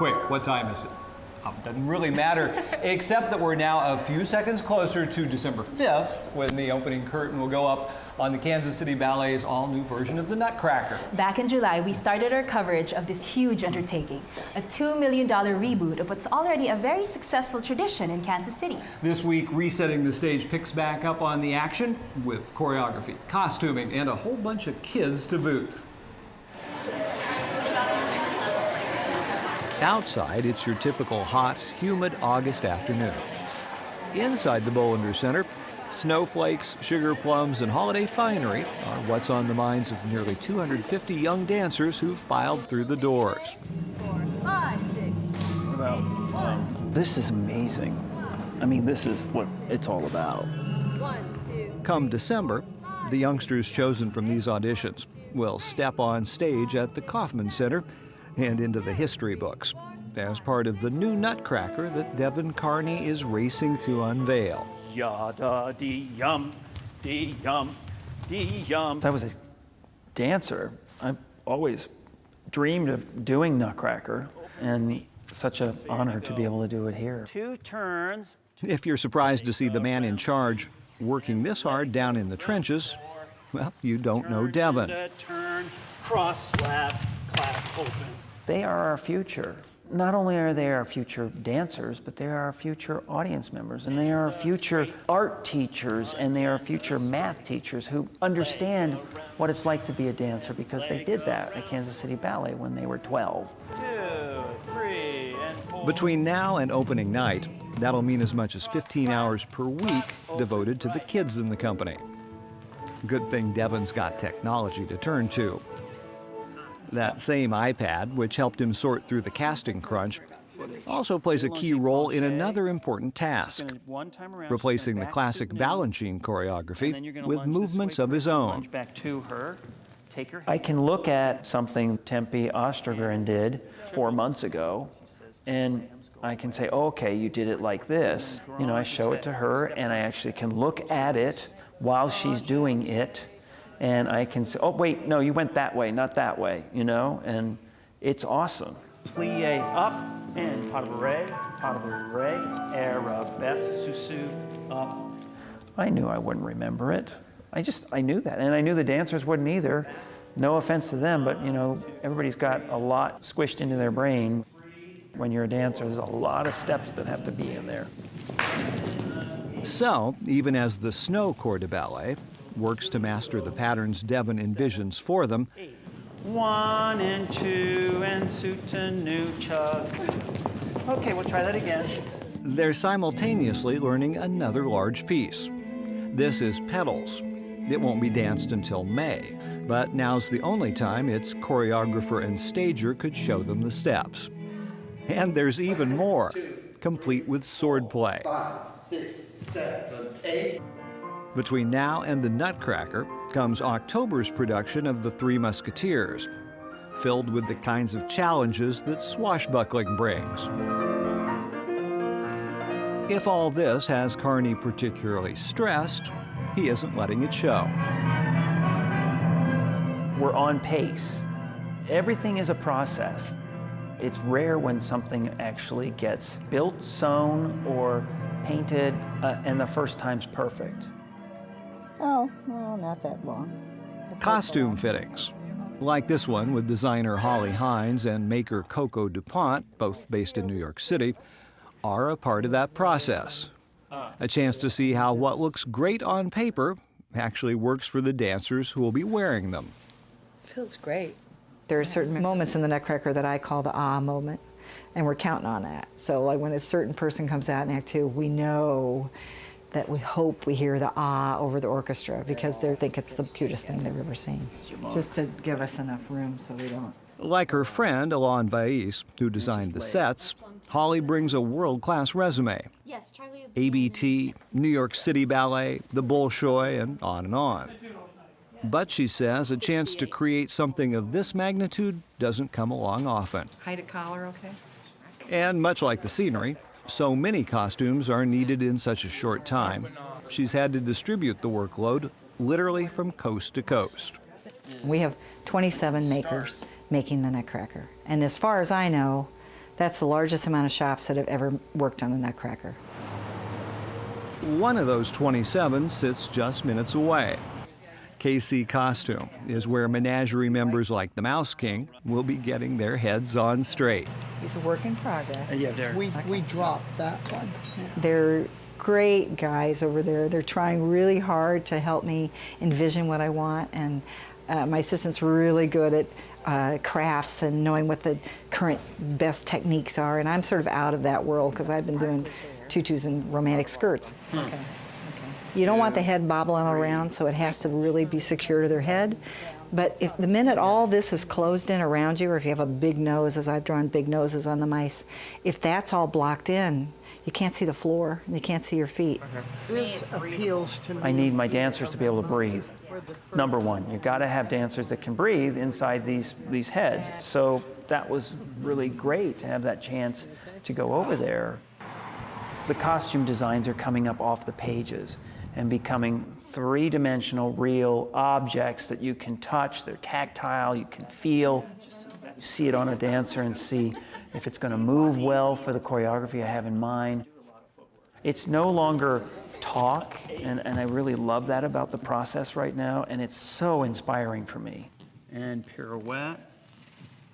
Quick, what time is it? Doesn't really matter, except that we're now a few seconds closer to December 5th, when the opening curtain will go up on the Kansas City Ballet's all-new version of the Nutcracker. Back in July, we started our coverage of this huge undertaking, a $2 million reboot of what's already a very successful tradition in Kansas City. This week, Resetting the Stage picks back up on the action with choreography, costuming, and a whole bunch of kids to boot. Outside, it's your typical hot, humid August afternoon. Inside the Bollinger Center, snowflakes, sugar plums, and holiday finery are what's on the minds of nearly 250 young dancers who filed through the doors. 4, 5, 6, 8, This is amazing. I mean, this is what it's all about. 1, 2. Come December, the youngsters chosen from these auditions will step on stage at the Kauffman Center and into the history books as part of the new Nutcracker that Devon Carney is racing to unveil. Yada dee yum, dee yum, dee yum. I was a dancer. I've always dreamed of doing Nutcracker, and such an honor to be able to do it here. 2 turns. If you're surprised to see the man in charge working this hard down in the trenches, well, you don't know Devon. Turn, cross, slap, clap, open. They are our future. Not only are they our future dancers, but they are our future audience members, and they are our future art teachers, and they are our future math teachers who understand what it's like to be a dancer, because they did that at Kansas City Ballet when they were 12. 2, 3, and 4. Between now and opening night, that'll mean as much as 15 hours per week devoted to the kids in the company. Good thing Devon's got technology to turn to. That same iPad, which helped him sort through the casting crunch, also plays a key role in another important task, replacing the classic Balanchine choreography with movements of his own. I can look at something Tempe Ostergren did 4 months ago, and I can say, oh, okay, you did it like this. You know, I show it to her, and I actually can look at it while she's doing it, and I can say, oh, wait, no, you went that way, not that way, you know, and it's awesome. Plie up, and pas de bourrée, arabesque, susu, up. I knew I wouldn't remember it. I knew that, and I knew the dancers wouldn't either. No offense to them, but, you know, everybody's got a lot squished into their brain. When you're a dancer, there's a lot of steps that have to be in there. So, even as the Snow Corps de Ballet works to master the patterns Devon envisions for them, 1 and 2 and soutenu chug. Okay, we'll try that again. they're simultaneously learning another large piece. This is Petals. It won't be danced until May, but now's the only time its choreographer and stager could show them the steps. And there's even more, complete with swordplay. 5, 6, 7, 8. Between now and the Nutcracker comes October's production of The Three Musketeers, filled with the kinds of challenges that swashbuckling brings. If all this has Carney particularly stressed, he isn't letting it show. We're on pace. Everything is a process. It's rare when something actually gets built, sewn, or painted, and the first time's perfect. Oh, well, not that long. Costume fittings, like this one with designer Holly Hines and maker Coco DuPont, both based in New York City, are a part of that process. A chance to see how what looks great on paper actually works for the dancers who will be wearing them. Feels great. There are certain moments in the Nutcracker that I call the ah moment, and we're counting on that. So like when a certain person comes out in Act 2, we know that we hope we hear the ah over the orchestra because they think it's the cutest thing they've ever seen. Just to give us enough room so we don't. Like her friend, Alain Vais, who designed the sets, Holly brings a world-class resume. Yes, Charlie. ABT, New York City Ballet, the Bolshoi, and on and on. But she says a chance to create something of this magnitude doesn't come along often. Height of collar, okay? And much like the scenery, so many costumes are needed in such a short time. She's had to distribute the workload literally from coast to coast. We have 27 makers making the Nutcracker. And as far as I know, That's the largest amount of shops that have ever worked on the Nutcracker. One of those 27 sits just minutes away. KC Costume is where menagerie members like the Mouse King will be getting their heads on straight. He's a work in progress. Yeah, there. We dropped that one. Yeah. They're great guys over there. They're trying really hard to help me envision what I want, and my assistant's really good at crafts and knowing what the current best techniques are, and I'm sort of out of that world because I've been doing tutus and romantic skirts. Okay. You don't want the head bobbling around, so it has to really be secure to their head. But if the minute all this is closed in around you, or if you have a big nose, as I've drawn big noses on the mice, if that's all blocked in, you can't see the floor, and you can't see your feet. This appeals to me. I need my dancers to be able to breathe. Number one, you've got to have dancers that can breathe inside these heads. So that was really great to have that chance to go over there. The costume designs are coming up off the pages and becoming three-dimensional real objects that you can touch. They're tactile, you can feel. You see it on a dancer and see if it's going to move well for the choreography I have in mind. It's no longer talk, and I really love that about the process right now, and it's so inspiring for me. And pirouette,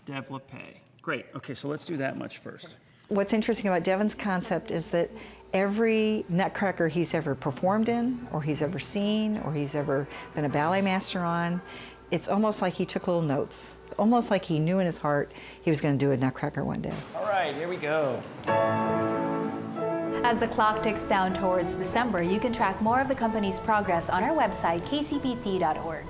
développé. Great, okay, so let's do that much first. What's interesting about Devon's concept is that every Nutcracker he's ever performed in, or he's ever seen, or he's ever been a ballet master on, it's almost like he took little notes. Almost like he knew in his heart he was going to do a Nutcracker one day. All right, here we go. As the clock ticks down towards December, you can track more of the company's progress on our website, kcpt.org.